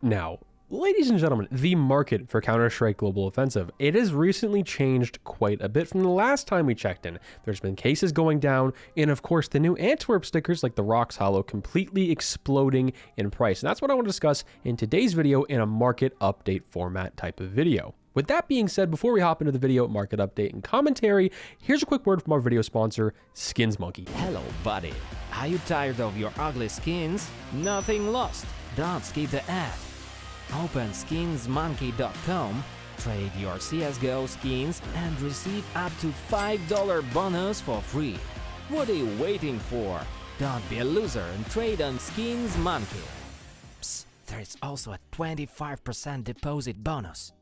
Now, ladies and gentlemen, the market for Counter-Strike Global Offensive, it has recently changed quite a bit from the last time we checked in. There's been cases going down, and of course the new Antwerp stickers like the Rox HOLO completely exploding in price. And that's what I want to discuss in today's video in a market update format type of video. With that being said, before we hop into the video market update and commentary, here's a quick word from our video sponsor, Skins Monkey. Hello, buddy. Are you tired of your ugly skins? Nothing lost. Don't skip the ad. Open skinsmonkey.com, trade your CSGO skins, and receive up to $5 bonus for free. What are you waiting for? Don't be a loser and trade on Skins Monkey. Psst, there is also a 25% deposit bonus.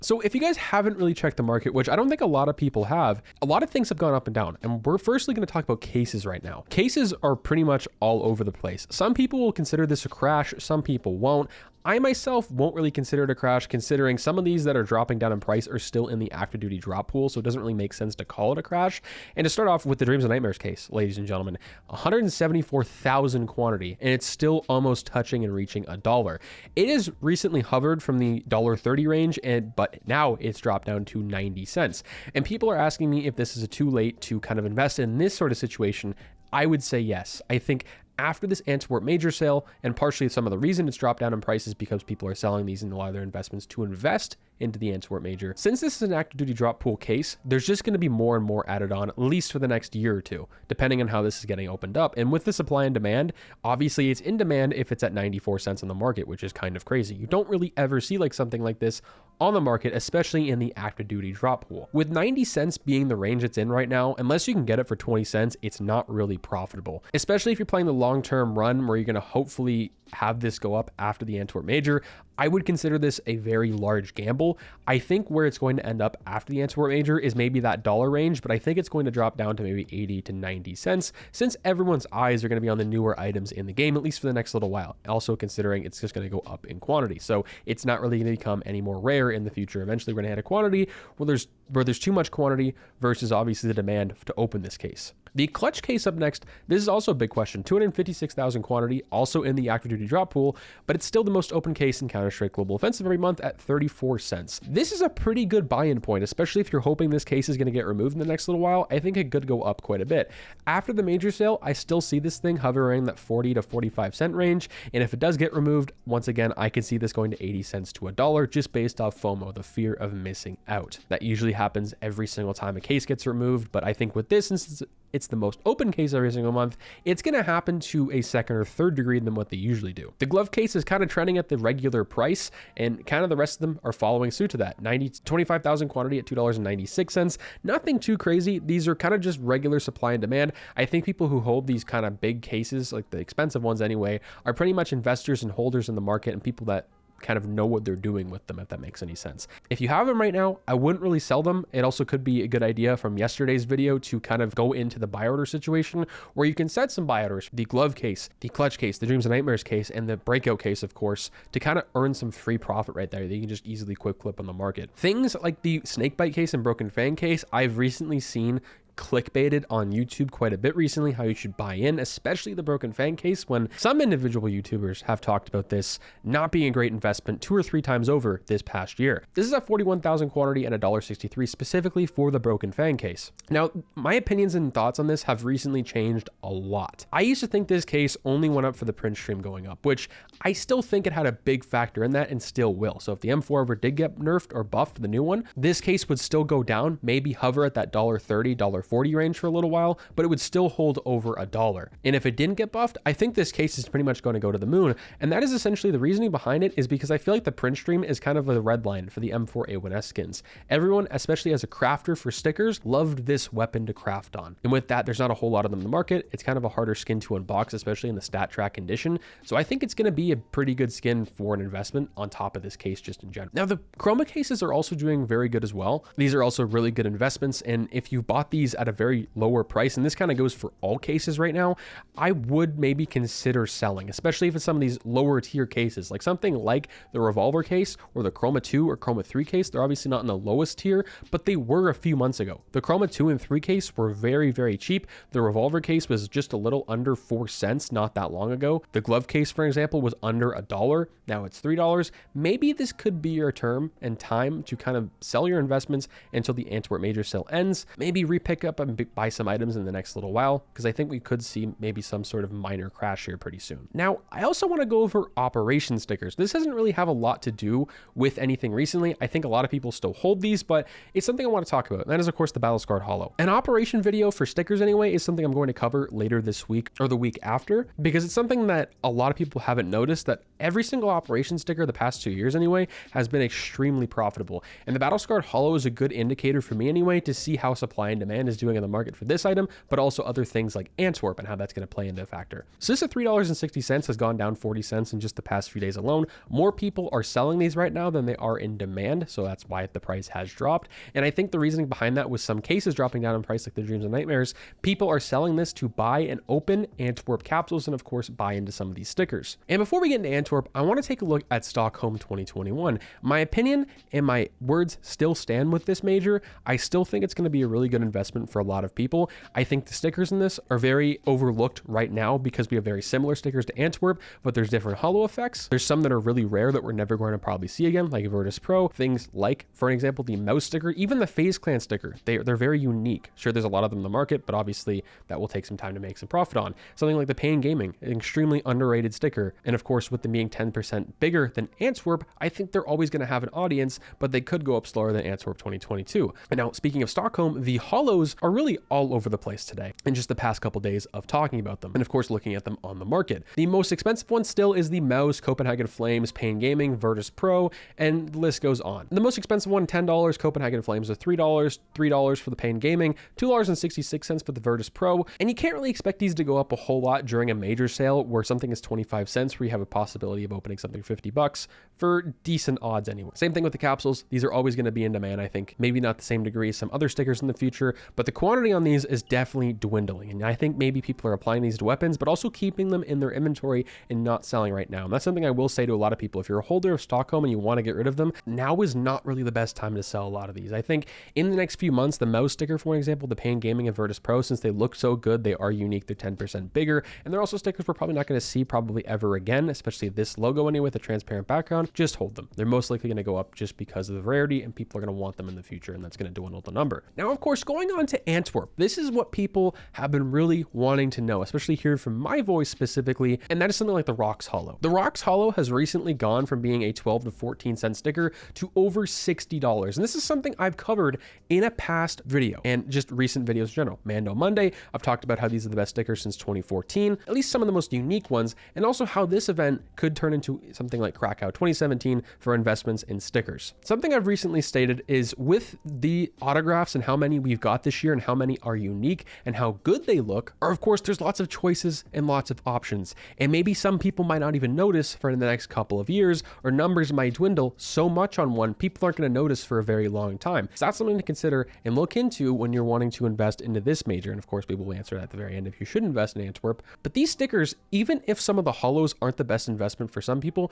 So if you guys haven't really checked the market, which I don't think a lot of people have, a lot of things have gone up and down. And we're firstly going to talk about cases right now. Cases are pretty much all over the place. Some people will consider this a crash, some people won't. I myself won't really consider it a crash, considering some of these that are dropping down in price are still in the active duty drop pool, so it doesn't really make sense to call it a crash. And to start off with the Dreams and Nightmares case, ladies and gentlemen, 174,000 quantity, and it's still almost touching and reaching $1. It has recently hovered from the $1.30 range, but now it's dropped down to 90 cents. And people are asking me if this is too late to kind of invest in this sort of situation. I would say yes. I think after this Antwerp major sale, and partially some of the reason it's dropped down in price is because people are selling these in a lot of their investments to invest into the Antwerp major. Since this is an active duty drop pool case, there's just going to be more and more added on, at least for the next year or two, depending on how this is getting opened up. And with the supply and demand, obviously it's in demand if it's at 94 cents on the market, which is kind of crazy. You don't really ever see like something like this on the market, especially in the active duty drop pool. With 90 cents being the range it's in right now, unless you can get it for 20 cents, it's not really profitable, especially if you're playing the long-term run where you're going to hopefully have this go up after the Antwerp major. I would consider this a very large gamble. I think where it's going to end up after the Antwerp major is maybe that dollar range, but I think it's going to drop down to maybe 80 to 90 cents since everyone's eyes are going to be on the newer items in the game, at least for the next little while. Also considering it's just going to go up in quantity. So it's not really going to become any more rare in the future. Eventually we're going to hit a quantity where there's too much quantity versus obviously the demand to open this case. The clutch case up next, this is also a big question. 256,000 quantity, also in the active duty drop pool, but it's still the most open case in Counter-Strike Global Offensive every month at 34 cents. This is a pretty good buy-in point, especially if you're hoping this case is going to get removed in the next little while. I think it could go up quite a bit. After the major sale, I still see this thing hovering that 40 to 45 cent range, and if it does get removed, once again, I could see this going to 80 cents to $1 just based off FOMO, the fear of missing out. That usually happens every single time a case gets removed, but I think with this, since it's the most open case every single month, it's going to happen to a second or third degree than what they usually do. The glove case is kind of trending at the regular price, and kind of the rest of them are following suit to that. 25,000 quantity at $2.96. Nothing too crazy. These are kind of just regular supply and demand. I think people who hold these kind of big cases, like the expensive ones anyway, are pretty much investors and holders in the market and people that kind of know what they're doing with them, if that makes any sense. If you have them right now, I wouldn't really sell them. It also could be a good idea from yesterday's video to kind of go into the buy order situation where you can set some buy orders, the glove case, the clutch case, the Dreams and Nightmares case, and the breakout case, of course, to kind of earn some free profit right there that you can just easily quick clip on the market. Things like the snakebite case and broken fan case, I've recently seen clickbaited on YouTube quite a bit recently, how you should buy in, especially the broken fan case, when some individual YouTubers have talked about this not being a great investment 2 or 3 times over this past year. This is at 41,000 quantity and $1.63 specifically for the broken fan case. Now, my opinions and thoughts on this have recently changed a lot. I used to think this case only went up for the print stream going up, which I still think it had a big factor in that and still will. So if the M4 ever did get nerfed or buffed, the new one, this case would still go down, maybe hover at that $1.30, $1.40 range for a little while, but it would still hold over $1. And if it didn't get buffed, I think this case is pretty much going to go to the moon. And that is essentially the reasoning behind it, is because I feel like the print stream is kind of a red line for the M4A1S skins. Everyone, especially as a crafter for stickers, loved this weapon to craft on. And with that, there's not a whole lot of them in the market. It's kind of a harder skin to unbox, especially in the stat track condition. So I think it's going to be a pretty good skin for an investment on top of this case just in general. Now, the chroma cases are also doing very good as well. These are also really good investments. And if you bought these at a very lower price, and this kind of goes for all cases right now, I would maybe consider selling, especially if it's some of these lower tier cases, like something like the Revolver case or the Chroma 2 or Chroma 3 case. They're obviously not in the lowest tier, but they were a few months ago. The Chroma 2 and 3 case were very, very cheap. The Revolver case was just a little under 4 cents not that long ago. The glove case, for example, was under $1. Now it's $3. Maybe this could be your term and time to kind of sell your investments until the Antwerp major sale ends. Maybe repick up and buy some items in the next little while, because I think we could see maybe some sort of minor crash here pretty soon. Now, I also want to go over operation stickers. This doesn't really have a lot to do with anything recently. I think a lot of people still hold these, but it's something I want to talk about. And that is, of course, the Battle-Scarred Holo. An operation video for stickers anyway is something I'm going to cover later this week or the week after, because it's something that a lot of people haven't noticed, that every single operation sticker the past 2 years anyway has been extremely profitable. And the Battle-Scarred Holo is a good indicator for me anyway to see how supply and demand is doing in the market for this item, but also other things like Antwerp and how that's going to play into a factor. So this at $3.60 has gone down 40 cents in just the past few days alone. More people are selling these right now than they are in demand, so that's why the price has dropped. And I think the reasoning behind that was some cases dropping down in price, like the Dreams and Nightmares. People are selling this to buy and open Antwerp capsules and of course buy into some of these stickers. And before we get into Antwerp, I want to take a look at Stockholm 2021. My opinion and my words still stand with this major. I still think it's going to be a really good investment for a lot of people. I think the stickers in this are very overlooked right now because we have very similar stickers to Antwerp, but there's different holo effects. There's some that are really rare that we're never going to probably see again, like Virtus Pro, things like, for an example, the mouse sticker, even the FaZe Clan sticker. They're very unique. Sure, there's a lot of them in the market, but obviously that will take some time to make some profit on. Something like the Pain Gaming, an extremely underrated sticker. And of course, with them being 10% bigger than Antwerp, I think they're always going to have an audience, but they could go up slower than Antwerp 2022. And now, speaking of Stockholm, the holos are really all over the place today in just the past couple days of talking about them. And of course, looking at them on the market. The most expensive one still is the Mouse, Copenhagen Flames, Pain Gaming, Virtus Pro, and the list goes on. The most expensive one, $10, Copenhagen Flames are $3, $3 for the Pain Gaming, $2.66 for the Virtus Pro. And you can't really expect these to go up a whole lot during a major sale where something is 25 cents, where you have a possibility of opening something $50 for decent odds anyway. Same thing with the capsules. These are always going to be in demand, I think. Maybe not the same degree as some other stickers in the future, but the quantity on these is definitely dwindling. And I think maybe people are applying these to weapons, but also keeping them in their inventory and not selling right now. And that's something I will say to a lot of people. If you're a holder of Stockholm and you want to get rid of them, now is not really the best time to sell a lot of these. I think in the next few months, the mouse sticker, for example, the Pain Gaming and Virtus Pro, since they look so good, they are unique. They're 10% bigger. And they're also stickers we're probably not going to see probably ever again, especially this logo anyway with a transparent background. Just hold them. They're most likely going to go up just because of the rarity, and people are going to want them in the future, and that's going to dwindle the number. Now, of course, going on to Antwerp, this is what people have been really wanting to know, especially here from my voice specifically, and that is something like the Rox HOLO. The Rox HOLO has recently gone from being a 12 to 14 cent sticker to over $60. And this is something I've covered in a past video and just recent videos in general. Mando Monday, I've talked about how these are the best stickers since 2014, at least some of the most unique ones, and also how this event could turn into something like Krakow 2017 for investments in stickers. Something I've recently stated is with the autographs and how many we've got this year and how many are unique and how good they look, or of course there's lots of choices and lots of options. And maybe some people might not even notice for the next couple of years, or numbers might dwindle so much on one, people aren't going to notice for a very long time. So that's something to consider and look into when you're wanting to invest into this major. And of course, we will answer that at the very end if you should invest in Antwerp. But these stickers, even if some of the holos aren't the best investment for some people,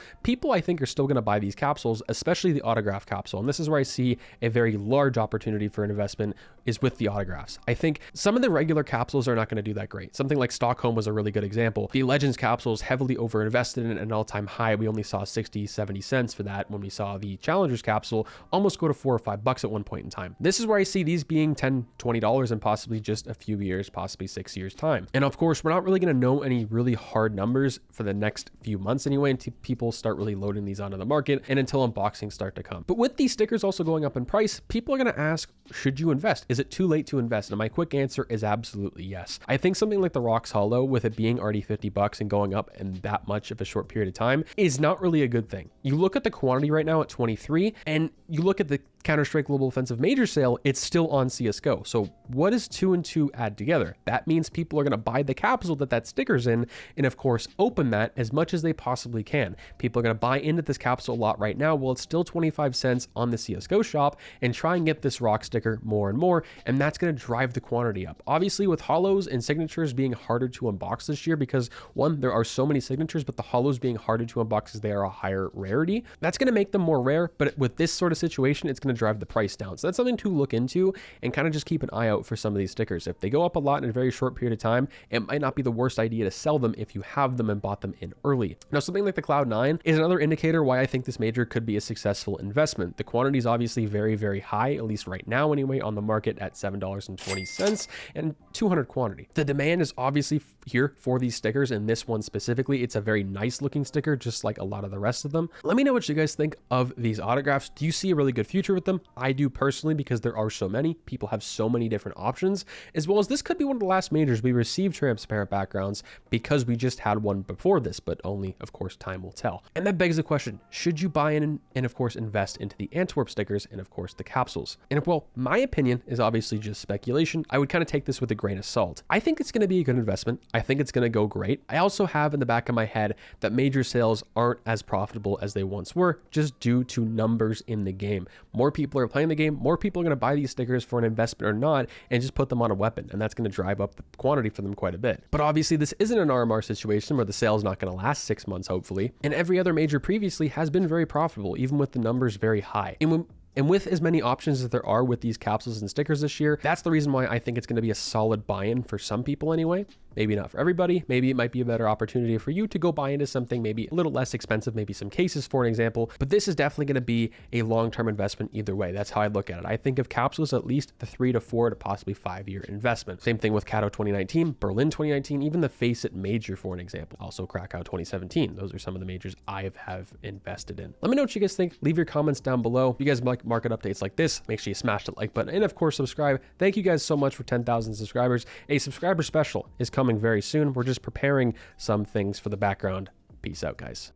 I think are still going to buy these capsules, especially the autograph capsule. And this is where I see a very large opportunity for an investment is with the autographs. I think some of the regular capsules are not going to do that great. Something like Stockholm was a really good example. The Legends capsules heavily overinvested in an all-time high. We only saw 60, 70 cents for that when we saw the Challengers capsule almost go to $4 or $5 at one point in time. This is where I see these being $10, $20 in possibly just a few years, possibly 6 years time. And of course, we're not really going to know any really hard numbers for the next few months anyway, until people start really loading these onto the market and until unboxings start to come. But with these stickers also going up in price, people are going to ask, should you invest? Is it too late to invest? And my quick answer is absolutely yes. I think something like the Rox HOLO, with it being already $50 and going up in that much of a short period of time, is not really a good thing. You look at the quantity right now at 23, and you look at the Counter-Strike Global Offensive Major sale, it's still on CSGO. So what does 2 and 2 add together? That means people are going to buy the capsule that sticker's in, and of course open that as much as they possibly can. People are going to buy into this capsule a lot right now while it's still 25 cents on the CSGO shop, and try and get this Rox sticker more and more, and that's going to drive the quantity up. Obviously, with holos and signatures being harder to unbox this year because, one, there are so many signatures, but the holos being harder to unbox as they are a higher rarity, that's going to make them more rare. But with this sort of situation, it's going to drive the price down. So that's something to look into and kind of just keep an eye out for some of these stickers. If they go up a lot in a very short period of time, it might not be the worst idea to sell them if you have them and bought them in early. Now, something like the Cloud9 is another indicator why I think this major could be a successful investment. The quantity is obviously very, very high, at least right now anyway, on the market at $7.20 and 200 quantity. The demand is obviously here for these stickers, and this one specifically, it's a very nice looking sticker, just like a lot of the rest of them. Let me know what you guys think of these autographs. Do you see a really good future with them? I do personally, because there are so many. People have so many different options, as well as this could be one of the last majors we receive transparent backgrounds, because we just had one before this, but only, of course, time will tell. And that begs the question, should you buy in and of course invest into the Antwerp stickers and of course the capsules? And well, my opinion is obviously just speculation. I would kind of take this with a grain of salt. I think it's going to be a good investment. I think it's going to go great. I also have in the back of my head that major sales aren't as profitable as they once were, just due to numbers in the game. More people are playing the game, more people are going to buy these stickers for an investment or not, and just put them on a weapon, and that's going to drive up the quantity for them quite a bit. But obviously this isn't an RMR situation where the sale is not going to last 6 months, hopefully, and every other major previously has been very profitable, even with the numbers very high. And with as many options as there are with these capsules and stickers this year, that's the reason why I think it's going to be a solid buy-in for some people anyway. Maybe not for everybody. Maybe it might be a better opportunity for you to go buy into something maybe a little less expensive, maybe some cases for an example, but this is definitely going to be a long-term investment either way. That's how I look at it. I think of capsules at least the 3 to 4 to possibly 5-year investment. Same thing with Cato 2019, Berlin 2019, even the Face It major for an example. Also Krakow 2017. Those are some of the majors I have invested in. Let me know what you guys think. Leave your comments down below. If you guys like market updates like this, make sure you smash the like button and of course subscribe. Thank you guys so much for 10,000 subscribers. A subscriber special is coming very soon. We're just preparing some things for the background. Peace out, guys.